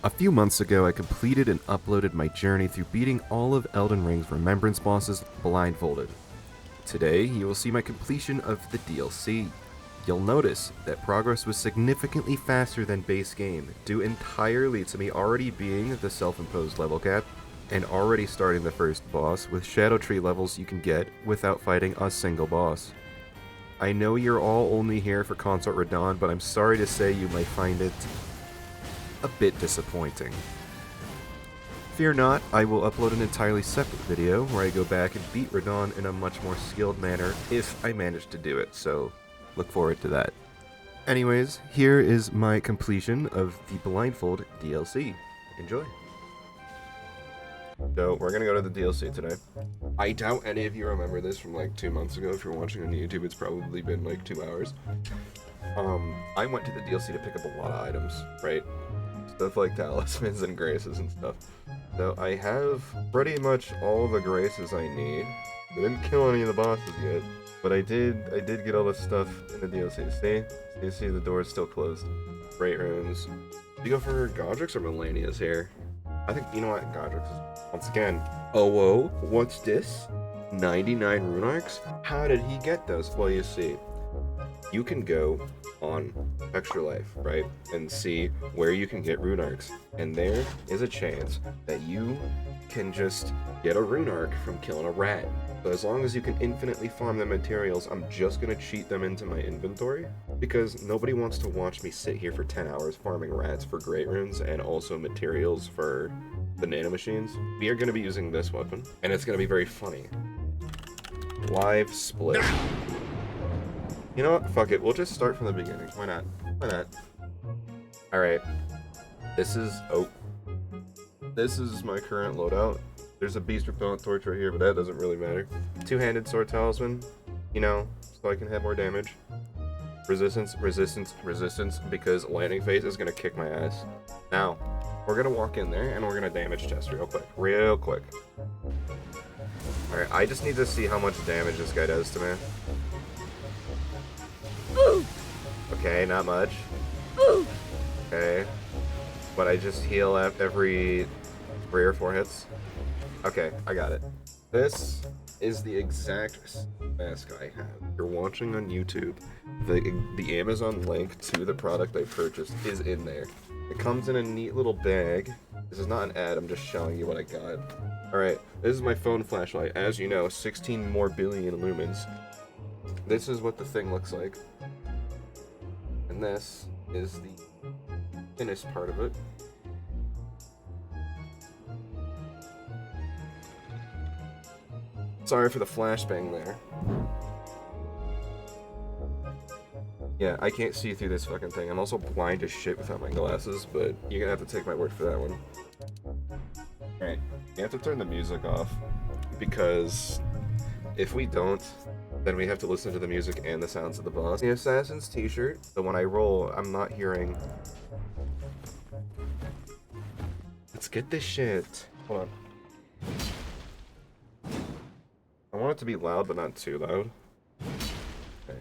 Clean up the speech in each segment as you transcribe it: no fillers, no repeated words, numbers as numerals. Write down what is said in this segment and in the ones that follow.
A few months ago, I completed and uploaded my journey through beating all of Elden Ring's Remembrance bosses blindfolded. Today, you will see my completion of the DLC. You'll notice that progress was significantly faster than base game, due entirely to me already being the self-imposed level cap, and already starting the first boss with Scadutree levels you can get without fighting a single boss. I know you're all only here for Consort Radahn, but I'm sorry to say you might find it a bit disappointing. Fear not, I will upload an entirely separate video where I go back and beat Redone in a much more skilled manner if I manage to do it, so look forward to that. Anyways, here is my completion of the Blindfold DLC. Enjoy. So, we're gonna go to the DLC today. I doubt any of you remember this from like 2 months ago. If you're watching on YouTube, it's probably been like 2 hours. I went to the DLC to pick up a lot of items, right? Stuff like talismans and graces and stuff. So I have pretty much all the graces I need. I didn't kill any of the bosses yet, but I did get all the stuff in the DLC. See? You see the door is still closed. Great runes. Do you go for Godric's or Melania's here? I think, you know what, Godric's is, once again. Oh, whoa, what's this? 99 rune arcs? How did he get those? Well, you see, you can go on Extra Life, right, and see where you can get rune arcs, and there is a chance that you can just get a rune arc from killing a rat. So as long as you can infinitely farm the materials, I'm just gonna cheat them into my inventory, because nobody wants to watch me sit here for 10 hours farming rats for great runes and also materials for the nano machines. We are gonna be using this weapon, and it's gonna be very funny. Live split. You know what? Fuck it. We'll just start from the beginning. Why not? Why not? Alright. This is... oh. This is my current loadout. There's a beast repellent torch right here, but that doesn't really matter. Two-handed sword talisman. You know, so I can have more damage. Resistance, resistance, resistance, because lightning phase is gonna kick my ass. Now, we're gonna walk in there, and we're gonna damage test real quick. Real quick. Alright, I just need to see how much damage this guy does to me. Okay, not much. Okay. But I just heal at every 3 or 4 hits. Okay, I got it. This is the exact mask I have. If you're watching on YouTube, the Amazon link to the product I purchased is in there. It comes in a neat little bag. This is not an ad, I'm just showing you what I got. Alright, this is my phone flashlight. As you know, 16 more billion lumens. This is what the thing looks like. And this is the thinnest part of it. Sorry for the flashbang there. Yeah, I can't see through this fucking thing. I'm also blind as shit without my glasses, but you're gonna have to take my word for that one. Alright, you have to turn the music off, because if we don't, then we have to listen to the music and the sounds of the boss. The assassin's t-shirt, so when I roll, I'm not hearing... Let's get this shit. Hold on. I want it to be loud, but not too loud. Okay.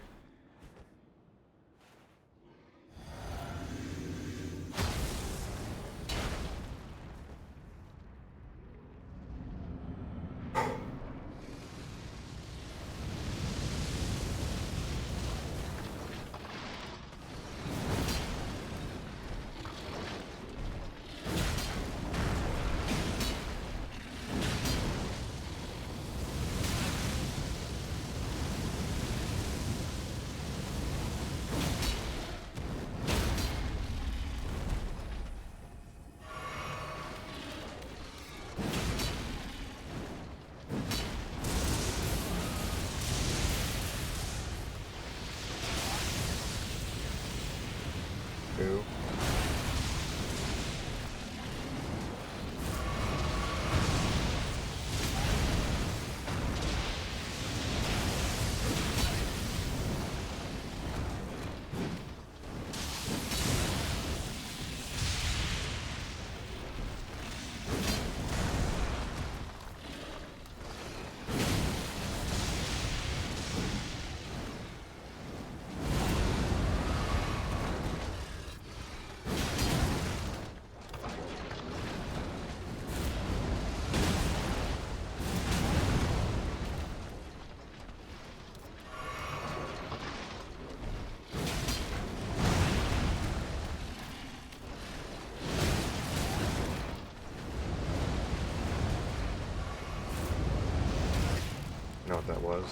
shot that was.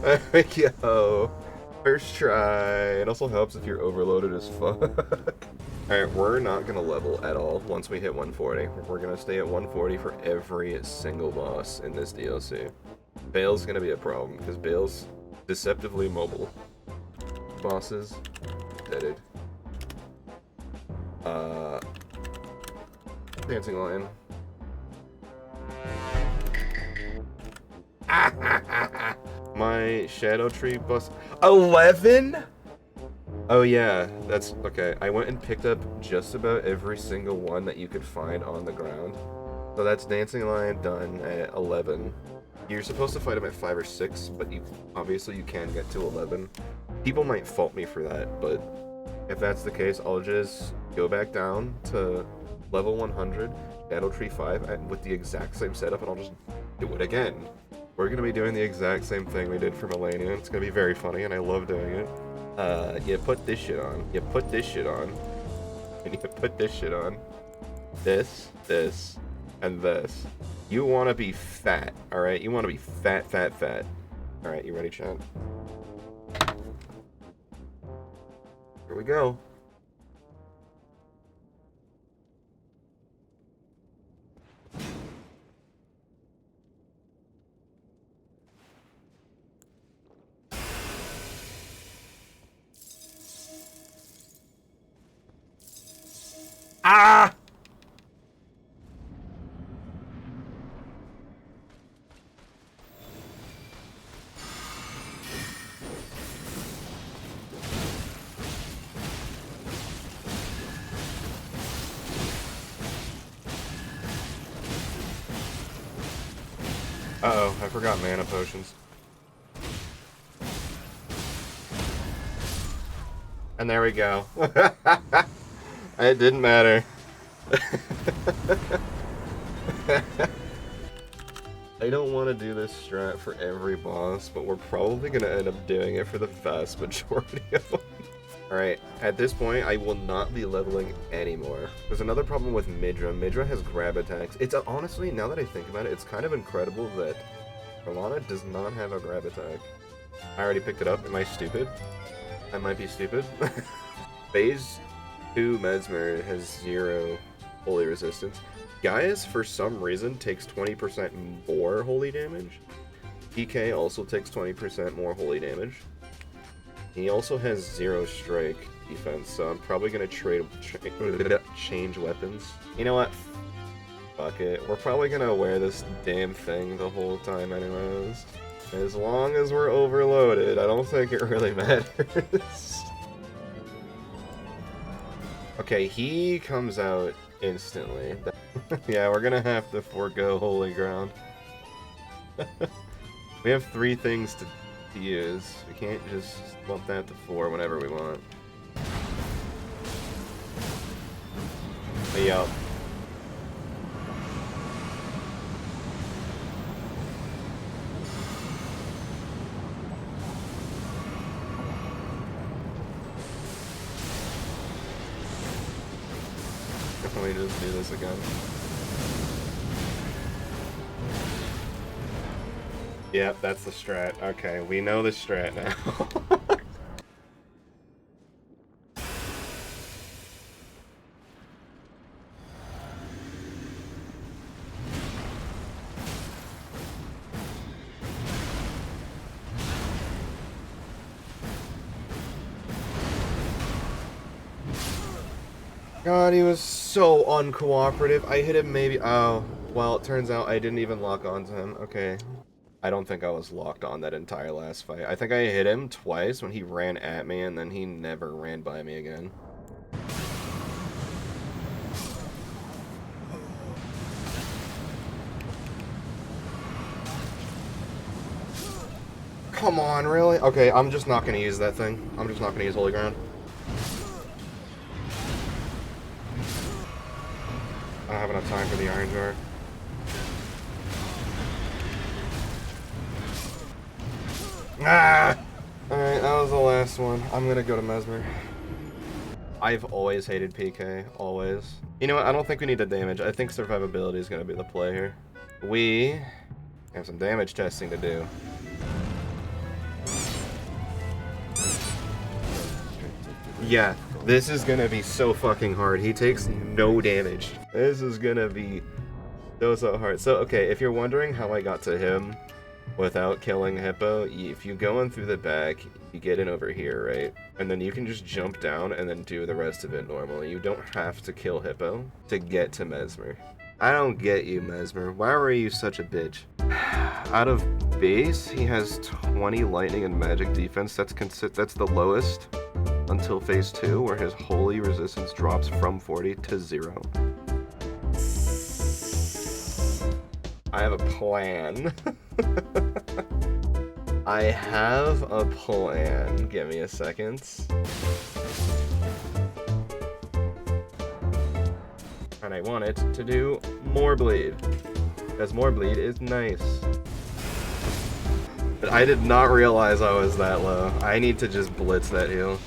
There we go. First try. It also helps if you're overloaded as fuck. Alright, we're not gonna level at all once we hit 140. We're gonna stay at 140 for every single boss in this DLC. Bayle's gonna be a problem, because Bayle's deceptively mobile. Bosses, deaded. Dancing Lion. My Scadutree boss. 11? Oh yeah, that's okay. I went and picked up just about every single one that you could find on the ground. So that's Dancing Lion done at 11. You're supposed to fight him at 5 or 6, but obviously you can get to 11. People might fault me for that, but if that's the case, I'll just go back down to level 100, Scadutree 5, with the exact same setup, and I'll just do it again. We're going to be doing the exact same thing we did for Millennium. It's going to be very funny, and I love doing it. You put this shit on. You put this shit on. And you put this shit on. This, and this. You want to be fat, alright? You want to be fat. Alright, you ready, chat? Here we go. Ah! Uh-oh, I forgot mana potions. And there we go. It didn't matter. I don't want to do this strat for every boss, but we're probably going to end up doing it for the vast majority of them. Alright, at this point, I will not be leveling anymore. There's another problem with Midra. Midra has grab attacks. It's honestly, now that I think about it, it's kind of incredible that Rellana does not have a grab attack. I already picked it up. Am I stupid? I might be stupid. Phase 2 Messmer has 0 holy resistance. Gaius, for some reason, takes 20% more holy damage. PK also takes 20% more holy damage. He also has 0 strike defense, so I'm probably going to change weapons. You know what? Fuck it. We're probably going to wear this damn thing the whole time anyways. As long as we're overloaded, I don't think it really matters. Okay, he comes out instantly. Yeah, we're gonna have to forego Holy Ground. We have 3 things to use. We can't just bump that to 4 whenever we want. Hey, yo. Let me just do this again. Yep, that's the strat. Okay, we know the strat now. God, he was so uncooperative. I hit him maybe... Oh, well, it turns out I didn't even lock onto him. Okay. I don't think I was locked on that entire last fight. I think I hit him twice when he ran at me, and then he never ran by me again. Come on, really? Okay, I'm just not gonna use that thing. I'm just not gonna use Holy Ground. I don't have enough time for the Iron Jar. Ah! Alright, that was the last one. I'm gonna go to Messmer. I've always hated PK. Always. You know what? I don't think we need the damage. I think survivability is gonna be the play here. We have some damage testing to do. Yeah, this is gonna be so fucking hard. He takes no damage. This is gonna be so hard. So, okay, if you're wondering how I got to him without killing Hippo, if you go in through the back, you get in over here, right? And then you can just jump down and then do the rest of it normally. You don't have to kill Hippo to get to Messmer. I don't get you, Messmer. Why were you such a bitch? Out of base, he has 20 lightning and magic defense. That's the lowest until phase 2, where his holy resistance drops from 40 to 0. I have a plan. I have a plan. Give me a second. And I want it to do more bleed, because more bleed is nice. But I did not realize I was that low. I need to just blitz that heal.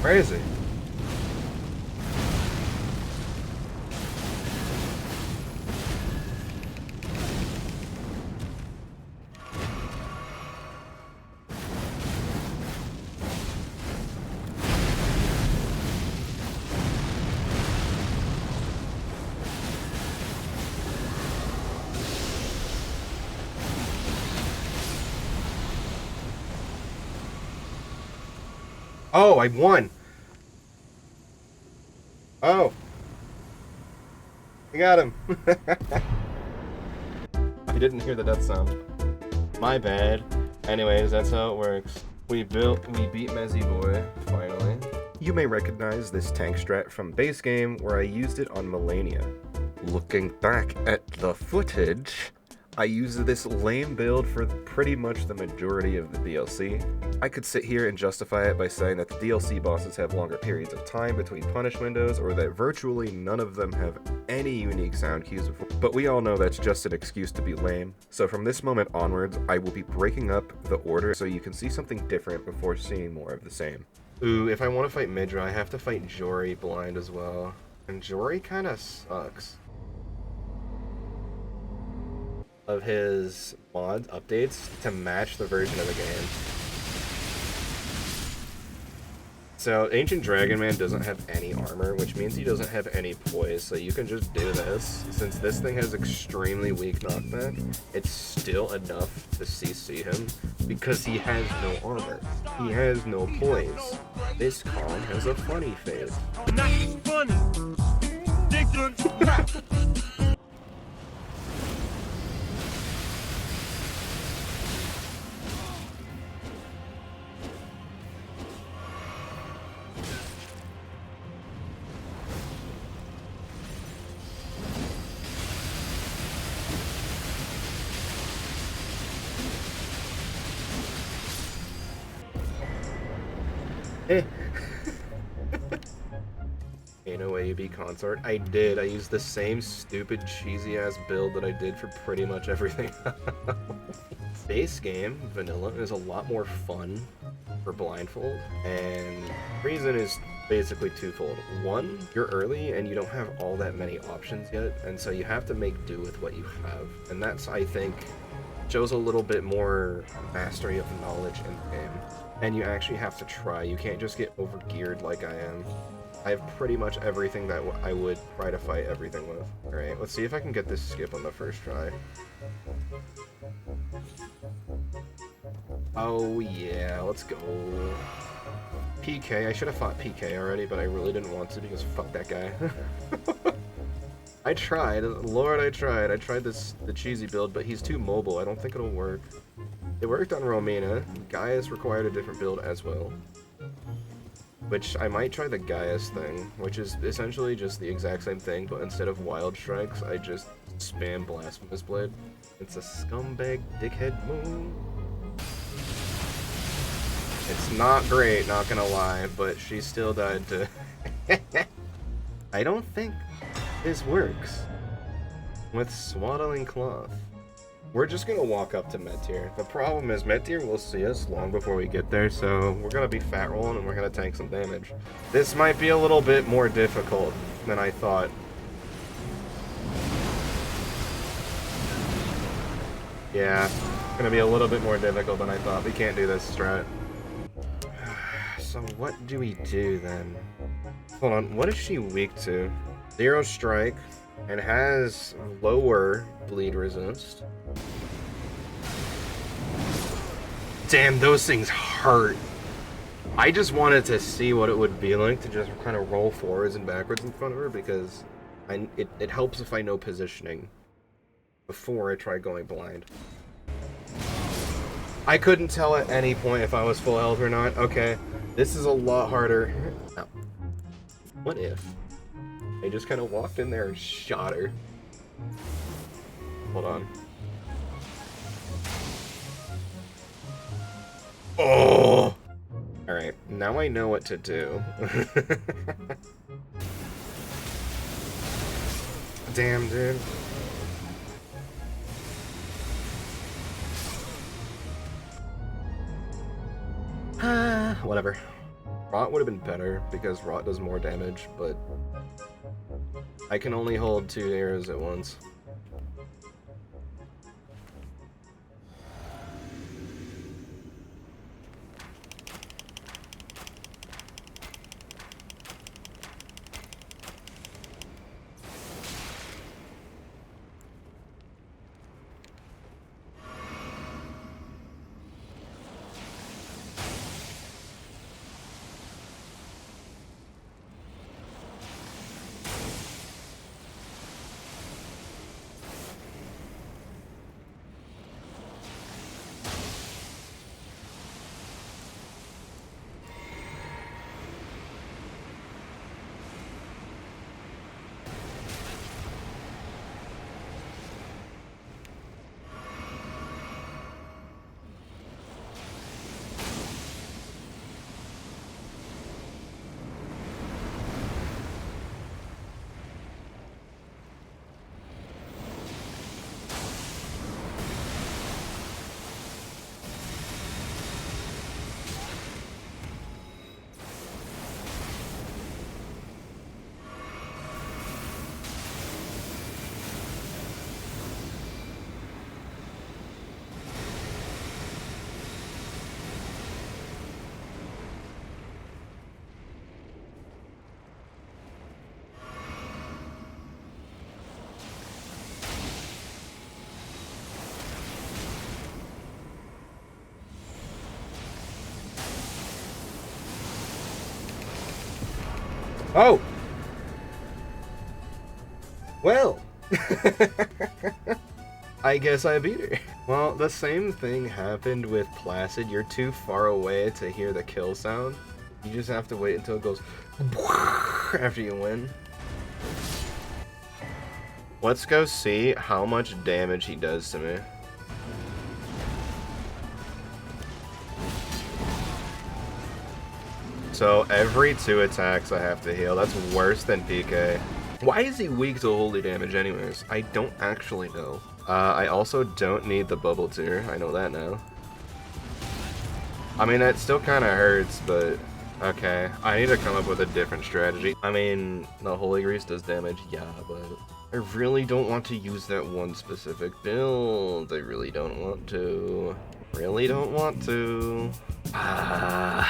Where is he? Oh, I won! Oh! I got him! I didn't hear the death sound. My bad. Anyways, that's how it works. We beat Mezzy Boy, finally. You may recognize this tank strat from base game, where I used it on Melania. Looking back at the footage, I used this lame build for pretty much the majority of the DLC. I could sit here and justify it by saying that the DLC bosses have longer periods of time between punish windows, or that virtually none of them have any unique sound cues before, but we all know that's just an excuse to be lame. So from this moment onwards, I will be breaking up the order so you can see something different before seeing more of the same. Ooh, if I want to fight Midra, I have to fight Jori blind as well. And Jori kinda sucks. Of his mod updates to match the version of the game. So, Ancient Dragon Man doesn't have any armor, which means he doesn't have any poise, so you can just do this. Since this thing has extremely weak knockback, it's still enough to CC him, because he has no armor. He has no poise. This con has a funny face. Not funny. Eh. Ain't no way you beat Consort. I did. I used the same stupid cheesy ass build that I did for pretty much everything. Base game, vanilla, is a lot more fun for blindfold, and the reason is basically twofold. One, you're early and you don't have all that many options yet, and so you have to make do with what you have. And that's, I think, shows a little bit more mastery of knowledge in the game. And you actually have to try. You can't just get overgeared like I am. I have pretty much everything that I would try to fight everything with. Alright, let's see if I can get this skip on the first try. Oh yeah, let's go. PK, I should have fought PK already, but I really didn't want to because fuck that guy. I tried, Lord I tried. I tried the cheesy build, but he's too mobile. I don't think it'll work. It worked on Romina. Gaius required a different build as well. Which, I might try the Gaius thing, which is essentially just the exact same thing, but instead of wild strikes, I just spam Blasphemous Blade. It's a scumbag dickhead move. It's not great, not gonna lie, but she still died to... I don't think this works with Swaddling Cloth. We're just gonna walk up to Metyr. The problem is Metyr will see us long before we get there, so we're gonna be fat rolling and we're gonna tank some damage. This might be a little bit more difficult than I thought. Yeah, it's gonna be a little bit more difficult than I thought. We can't do this strat. So what do we do then? Hold on, what is she weak to? 0 strike and has lower bleed resist. Damn, those things hurt. I just wanted to see what it would be like to just kind of roll forwards and backwards in front of her because it helps if I know positioning before I try going blind. I couldn't tell at any point if I was full health or not. Okay, this is a lot harder. Now, what if I just kind of walked in there and shot her? Hold on. Oh! Alright, now I know what to do. Damn, dude. Whatever. Rot would have been better, because Rot does more damage, but I can only hold 2 arrows at once. Oh! Well! I guess I beat her. Well, the same thing happened with Placid. You're too far away to hear the kill sound. You just have to wait until it goes after you win. Let's go see how much damage he does to me. So every 2 attacks I have to heal. That's worse than PK. Why is he weak to holy damage anyways? I don't actually know. I also don't need the bubble tier. I know that now. I mean, that still kind of hurts, but okay. I need to come up with a different strategy. I mean, the holy grease does damage, yeah, but I really don't want to use that one specific build. I really don't want to. Really don't want to. Fine.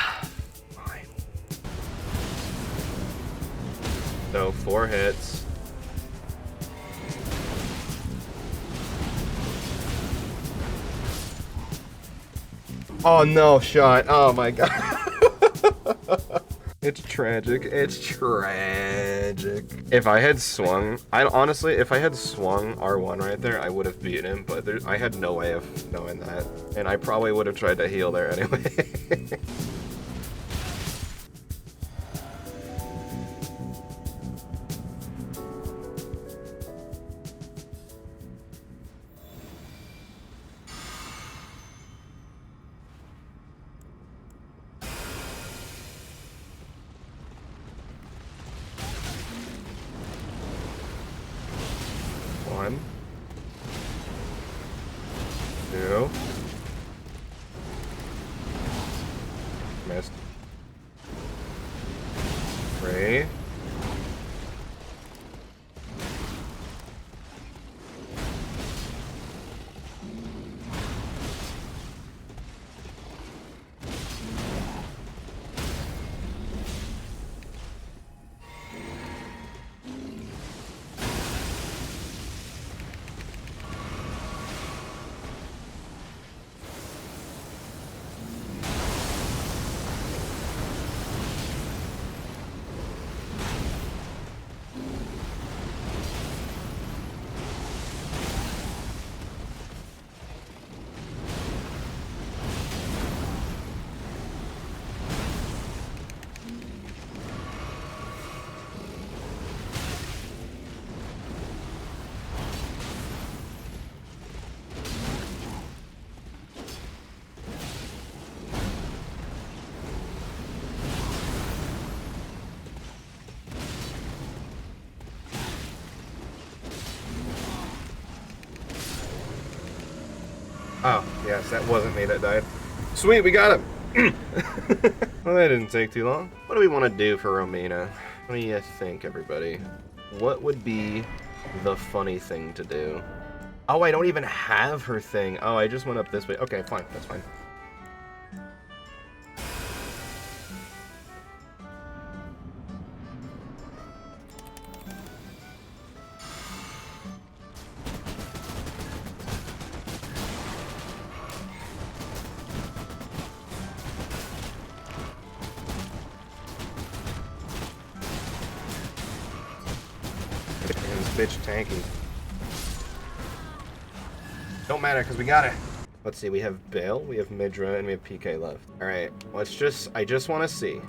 So 4 hits. Oh no, shot. Oh my god. It's tragic. It's tragic. If I had swung, honestly, if I had swung R1 right there, I would have beaten him, but I had no way of knowing that. And I probably would have tried to heal there anyway. One. 2. Missed. 3. Oh, yes, that wasn't me that died. Sweet, we got him! Well, that didn't take too long. What do we want to do for Romina? What do you think, everybody? What would be the funny thing to do? Oh, I don't even have her thing. Oh, I just went up this way. Okay, fine, that's fine. Bitch tanky. Don't matter because we got it. Let's see, we have Bayle, we have Midra, and we have PK left. Alright, I just want to see.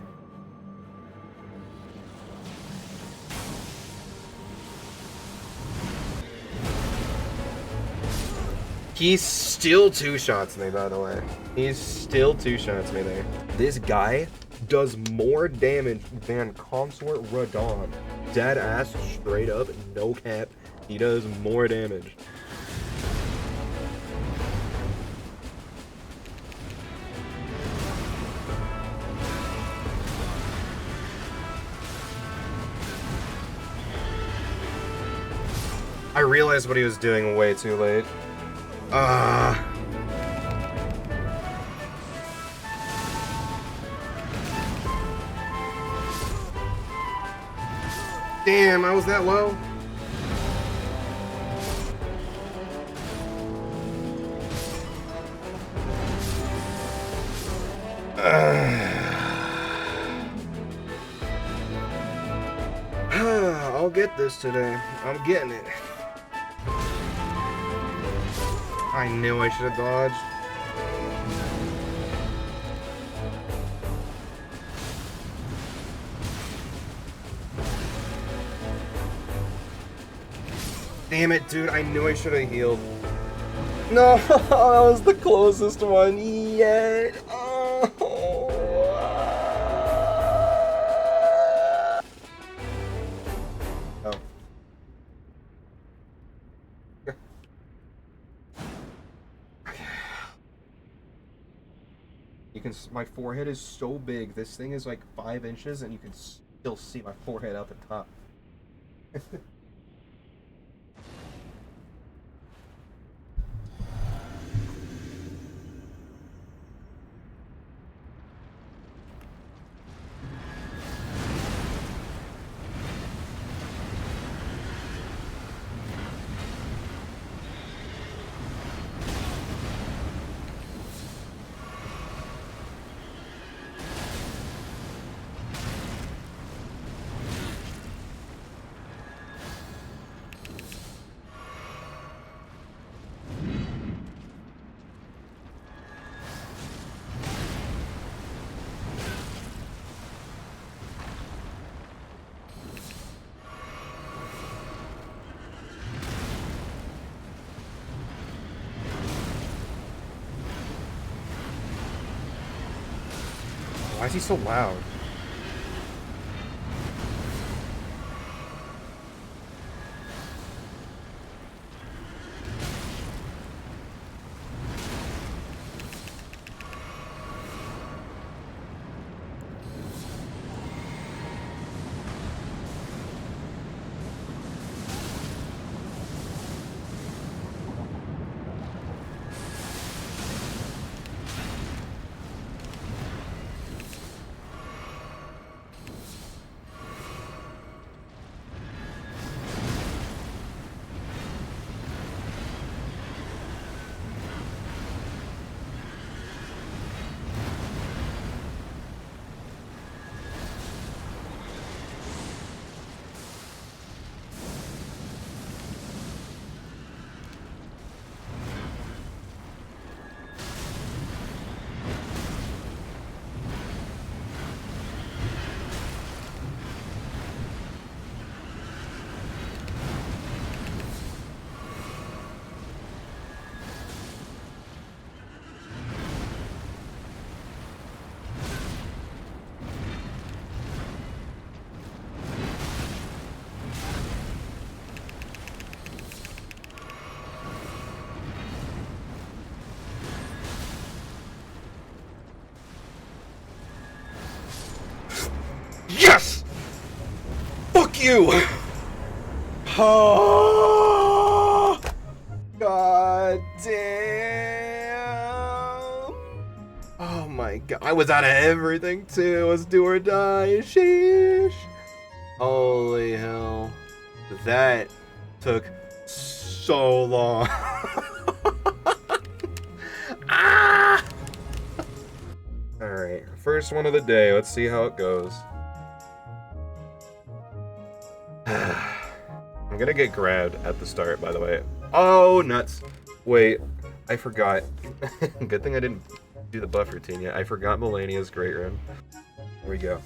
He's still 2-shots me, by the way. He's still 2-shots me there. This guy does more damage than Consort Radahn. Dead ass, straight up, no cap. He does more damage. I realized what he was doing way too late. Damn, I was that low? I'll get this today. I'm getting it. I knew I should have dodged. Damn it, dude. I knew I should have healed. No, that was the closest one yet. Oh. You can. My forehead is so big. This thing is like 5 inches, and you can still see my forehead out the top. Why is he so loud? Yes! Fuck you! Oh, God damn! Oh my god, I was out of everything too. It was do or die. Sheesh! Holy hell. That took so long. Ah! Alright, first one of the day. Let's see how it goes. I'm gonna get grabbed at the start, by the way. Oh, nuts. Wait, I forgot. Good thing I didn't do the buff routine yet. I forgot Melania's Great Rune. Here we go.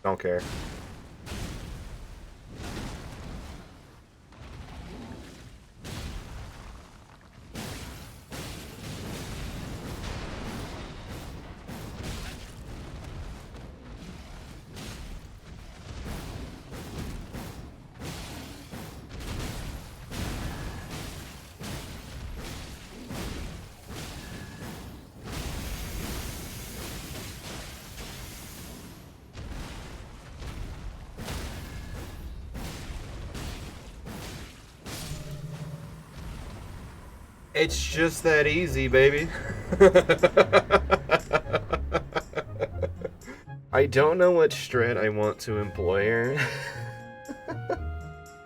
Don't care. It's just that easy, baby. I don't know what strat I want to employ here.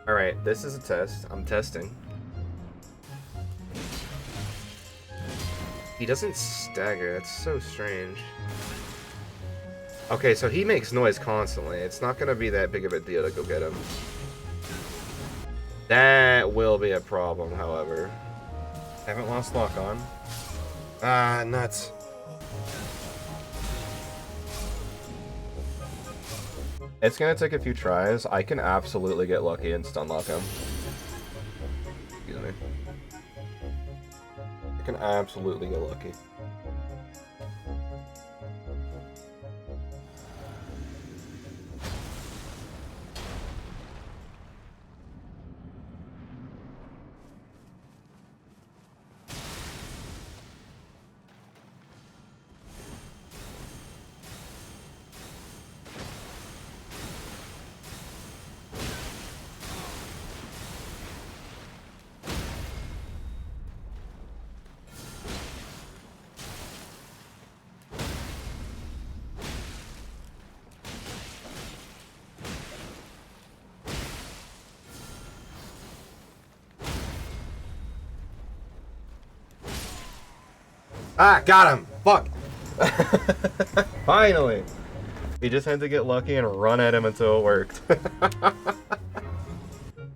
Alright, this is a test. I'm testing. He doesn't stagger. That's so strange. Okay, so he makes noise constantly. It's not going to be that big of a deal to go get him. That will be a problem, however. Haven't lost lock on. Ah, nuts. It's gonna take a few tries. I can absolutely get lucky and stun lock him. Excuse me. I can absolutely get lucky. Ah, got him! Fuck! Finally! We just had to get lucky and run at him until it worked.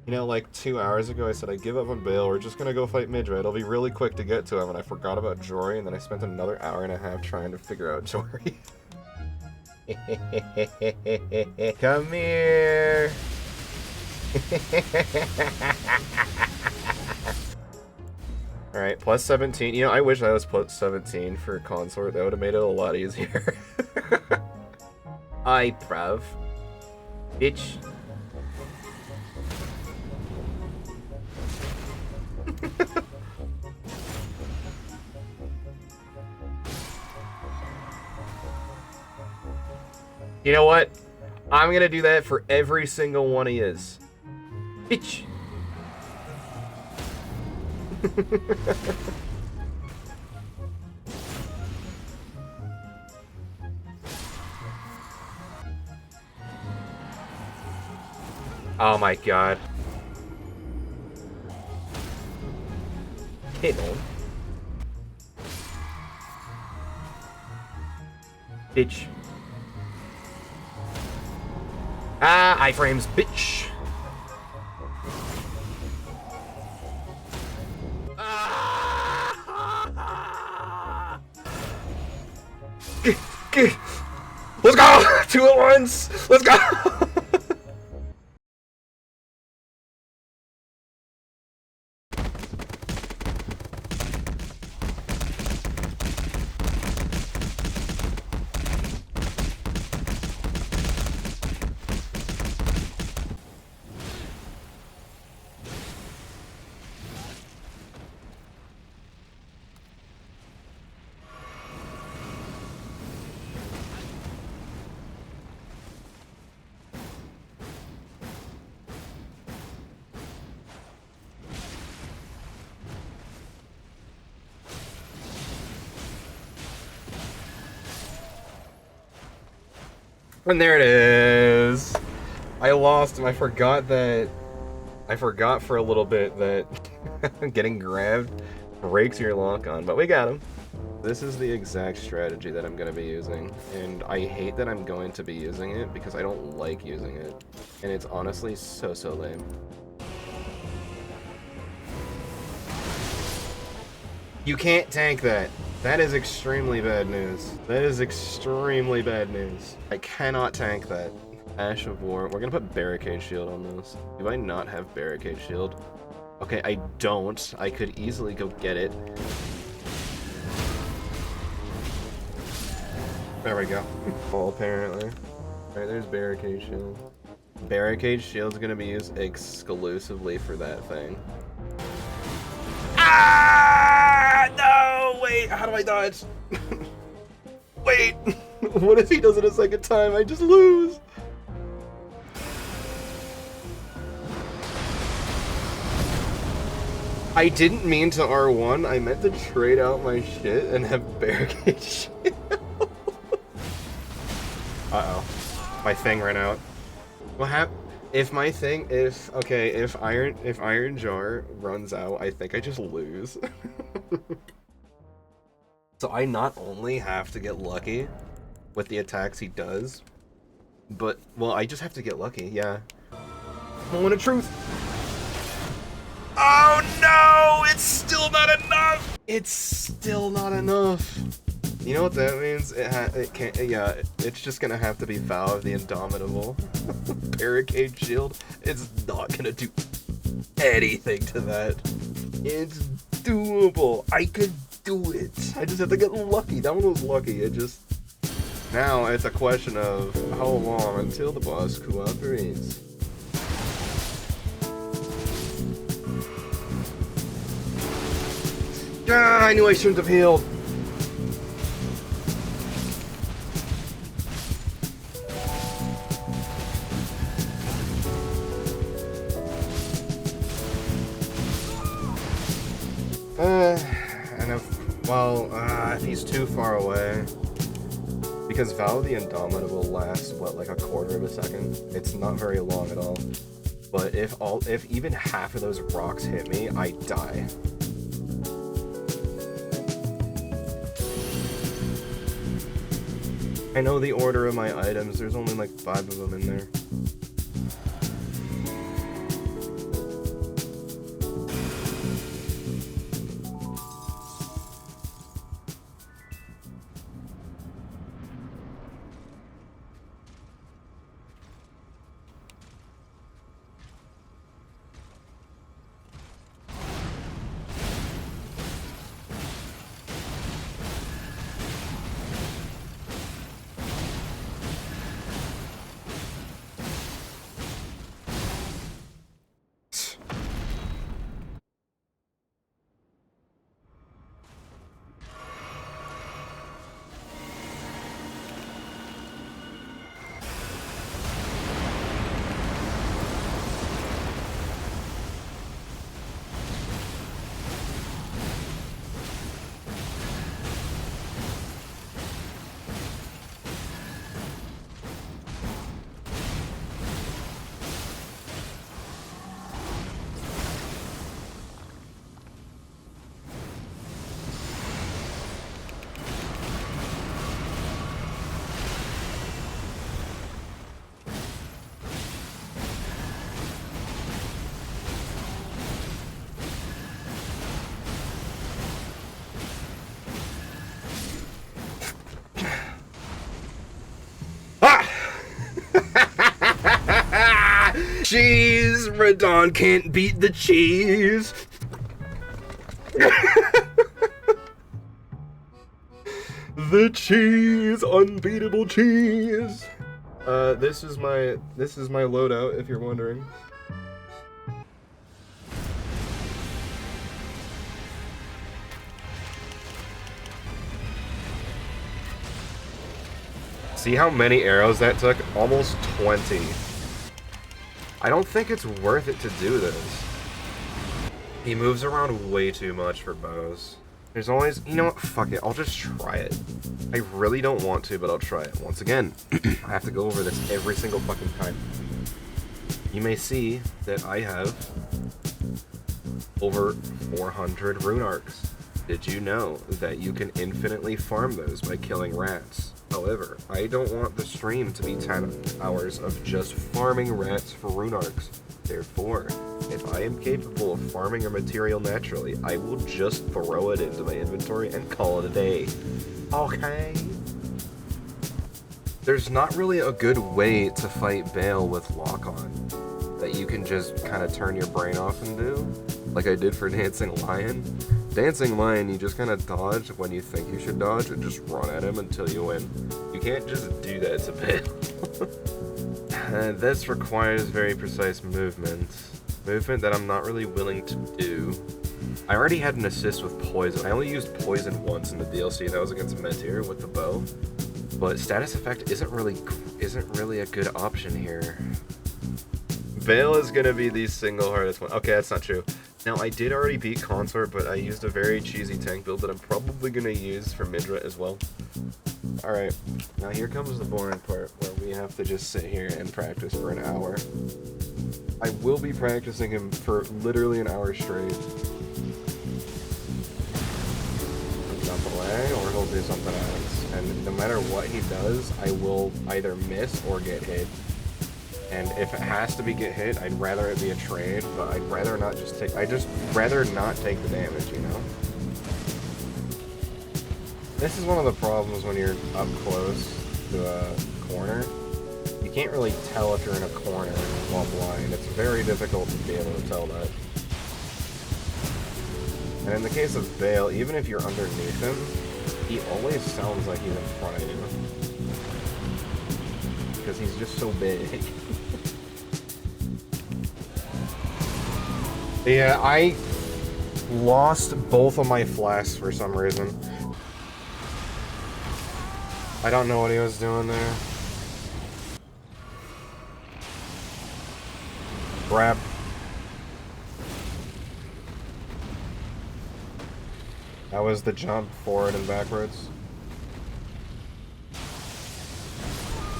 You know, like 2 hours ago I said I give up on Bayle, we're just gonna go fight Midra, it'll be really quick to get to him, and I forgot about Jori, and then I spent another hour and a half trying to figure out Jori. Come here! Alright, plus 17. You know, I wish I was plus 17 for Consort. That would have made it a lot easier. Aye, bruv. Bitch. You know what? I'm gonna do that for every single one of yous. Bitch. Oh my god. Hit on. Bitch. Ah, iframes, bitch. Let's go! 2 at once! Let's go! And there it is. I lost him. I forgot for a little bit that getting grabbed breaks your lock on, but we got him. This is the exact strategy that I'm going to be using, and I hate that I'm going to be using it because I don't like using it, and it's honestly so lame. You can't tank that. That is extremely bad news. That is extremely bad news. I cannot tank that. Ash of War. We're gonna put Barricade Shield on this. Do I not have Barricade Shield? Okay, I don't. I could easily go get it. There we go. Oh, apparently. Alright, there's Barricade Shield. Barricade Shield's gonna be used exclusively for that thing. Ah! No! Wait, how do I dodge? Wait! What if he does it a second time? I just lose! I didn't mean to R1, I meant to trade out my shit and have Barricade Shield. Uh-oh. My thing ran out. What happened? If my thing, if Iron Jar runs out, I think I just lose. So I not only have to get lucky with the attacks he does, but, well, I just have to get lucky, yeah. Moment of truth! Oh no! It's still not enough! It's still not enough! You know what that means? It can't, yeah, it's just gonna have to be Vow the Indomitable. Barricade Shield, it's not gonna do anything to that. It's doable. I could do it. I just have to get lucky. That one was lucky. It just... Now it's a question of how long until the boss cooperates. Ah, I knew I shouldn't have healed. And if he's too far away, because Bayle the Indomitable lasts, what, like a quarter of a second? It's not very long at all. But if even half of those rocks hit me, I die. I know the order of my items, there's only like 5 of them in there. Cheese! Redone can't beat the cheese! The cheese! Unbeatable cheese! This is my loadout, if you're wondering. See how many arrows that took? Almost 20. I don't think it's worth it to do this. He moves around way too much for bows. There's always... You know what? Fuck it. I'll just try it. I really don't want to, but I'll try it. Once again, I have to go over this every single fucking time. You may see that I have over 400 rune arcs. Did you know that you can infinitely farm those by killing rats? However, I don't want the stream to be 10 hours of just farming rats for rune arcs. Therefore, if I am capable of farming a material naturally, I will just throw it into my inventory and call it a day. Okay? There's not really a good way to fight Bayle with lock-on that you can just kind of turn your brain off and do, like I did for Dancing Lion. Dancing Lion, you just kind of dodge when you think you should dodge and just run at him until you win. You can't just do that to Bayle. This requires very precise movement. Movement that I'm not really willing to do. I already had an assist with poison. I only used poison once in the DLC. That was against Metyr with the bow. But status effect isn't really a good option here. Bayle is gonna be the single hardest one. Okay, that's not true. Now, I did already beat Consort, but I used a very cheesy tank build that I'm probably going to use for Midra as well. Alright, now here comes the boring part, where we have to just sit here and practice for an hour. I will be practicing him for literally an hour straight. He'll jump away, or he'll do something else. And no matter what he does, I will either miss or get hit. And if it has to be get hit, I'd rather it be a trade, but I'd rather not just take... I'd just rather not take the damage, you know? This is one of the problems when you're up close to a corner. You can't really tell if you're in a corner while blind. It's very difficult to be able to tell that. And in the case of Bayle, even if you're underneath him, he always sounds like he's in front of you. Because he's just so big. Yeah, I lost both of my flasks for some reason. I don't know what he was doing there. Grab. That was the jump forward and backwards.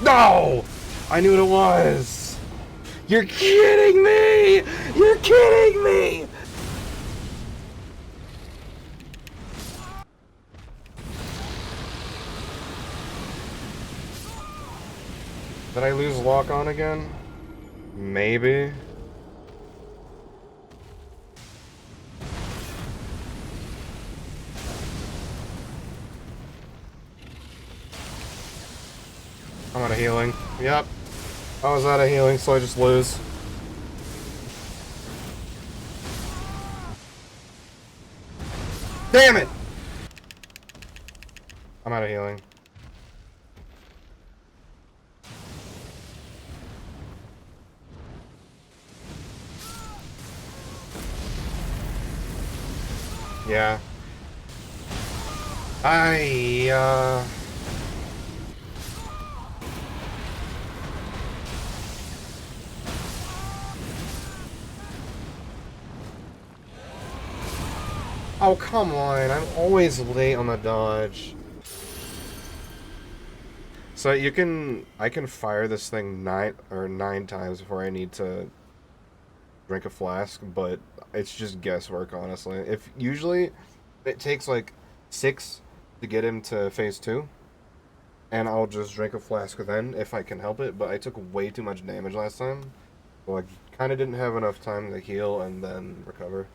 No! I knew what it was! You're kidding me! You're kidding me! Did I lose lock on again? Maybe. I'm out of healing. Yep. I was out of healing, so I just lose. Damn it! I'm out of healing. Yeah. Oh, come on. I'm always late on the dodge. So I can fire this thing nine times before I need to drink a flask, but it's just guesswork, honestly. Usually it takes like 6 to get him to phase 2, and I'll just drink a flask then if I can help it, but I took way too much damage last time. So I kind of didn't have enough time to heal and then recover.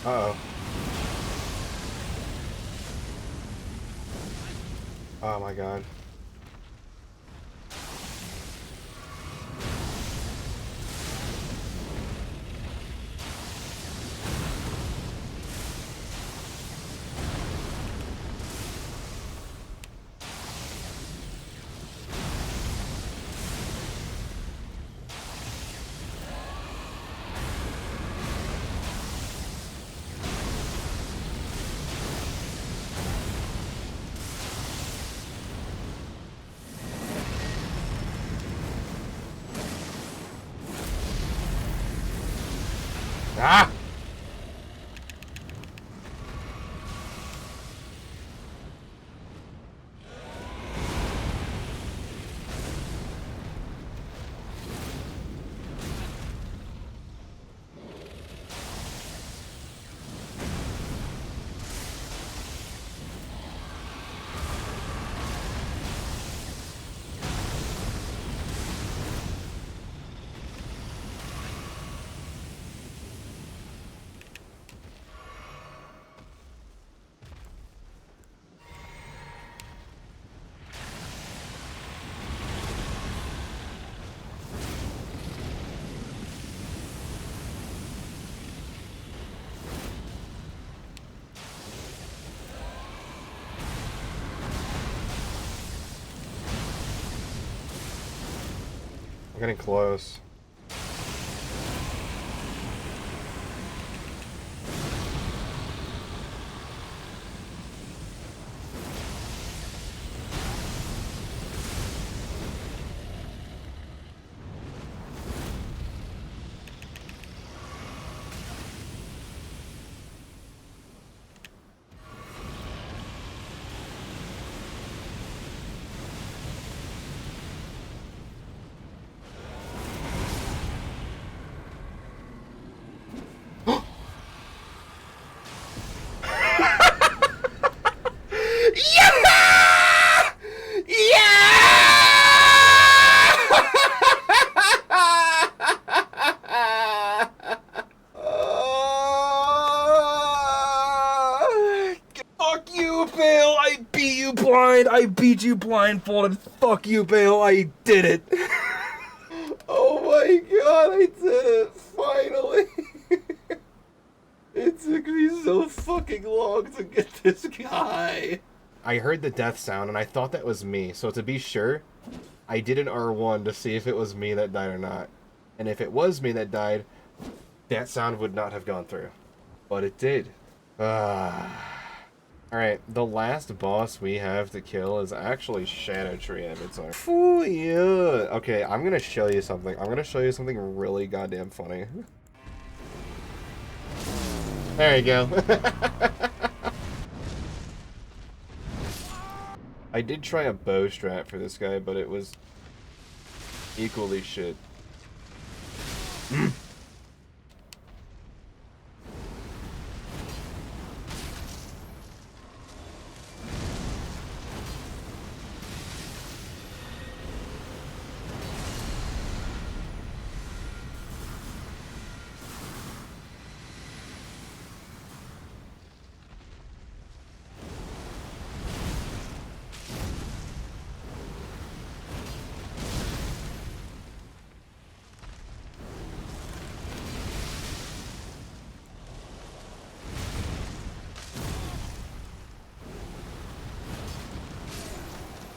Uh-oh. Oh my god. Ah! I'm getting close. Fuck you, Bayle! I beat you blind! I beat you blindfolded! Fuck you, Bayle! I did it! Oh my god, I did it! Finally! It took me so fucking long to get this guy! I heard the death sound and I thought that was me, so to be sure, I did an R1 to see if it was me that died or not. And if it was me that died, that sound would not have gone through. But it did. Alright, the last boss we have to kill is actually Scadutree Avatar. Ooh, yeah. Okay, I'm gonna show you something. I'm gonna show you something really goddamn funny. There you go. I did try a bow strat for this guy, but it was equally shit.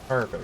Perfect.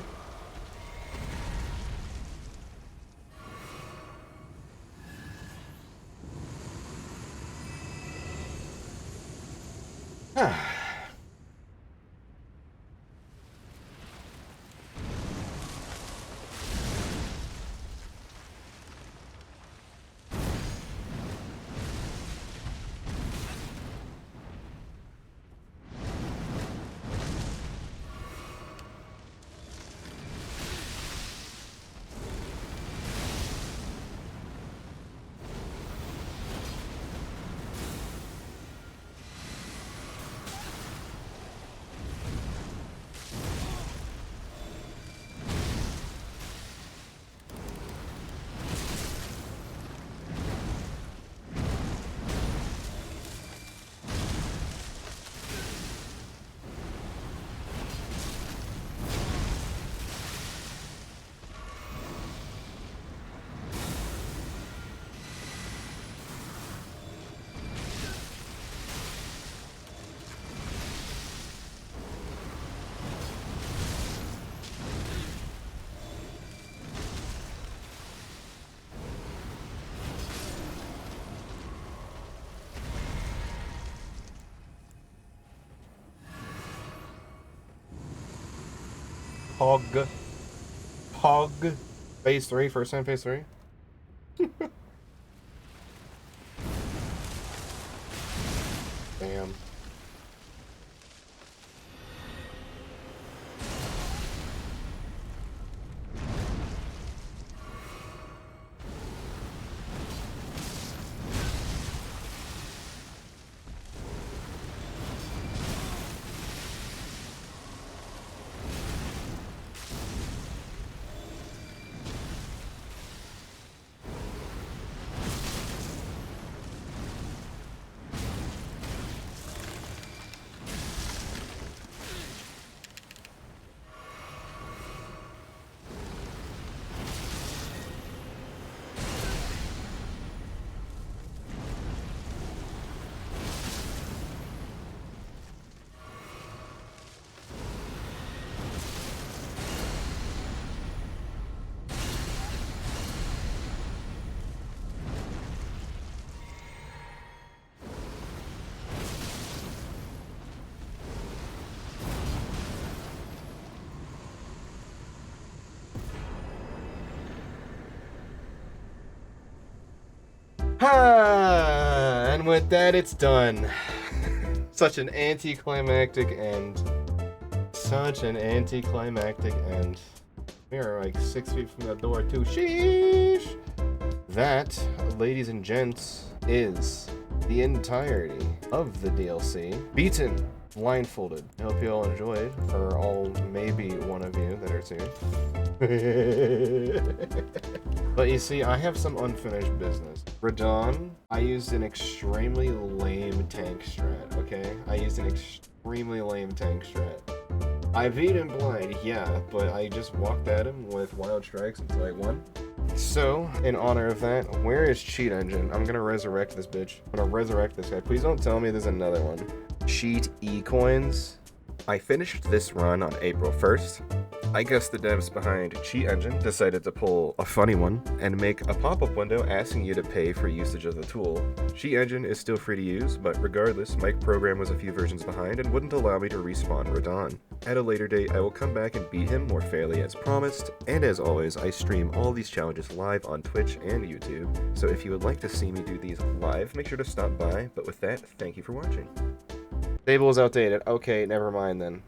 Pog. Pog. Phase 3, first time phase 3. Damn. And with that, it's done. Such an anticlimactic end. Such an anticlimactic end. We are like 6 feet from the door too. Sheesh! That, ladies and gents, is the entirety of the DLC. Beaten, blindfolded. I hope you all enjoyed, for all maybe one of you that are here. But you see, I have some unfinished business. Redone, I used an extremely lame tank strat, okay? I used an extremely lame tank strat. I beat him blind, yeah, but I just walked at him with wild strikes until I won. So, in honor of that, where is Cheat Engine? I'm gonna resurrect this bitch. I'm gonna resurrect this guy. Please don't tell me there's another one. Cheat E-Coins. I finished this run on April 1st. I guess the devs behind Cheat Engine decided to pull a funny one and make a pop-up window asking you to pay for usage of the tool. Cheat Engine is still free to use, but regardless, my program was a few versions behind and wouldn't allow me to respawn Radahn. At a later date, I will come back and beat him more fairly as promised, and as always, I stream all these challenges live on Twitch and YouTube, so if you would like to see me do these live, make sure to stop by, but with that, thank you for watching. Stable is outdated. Okay, never mind then.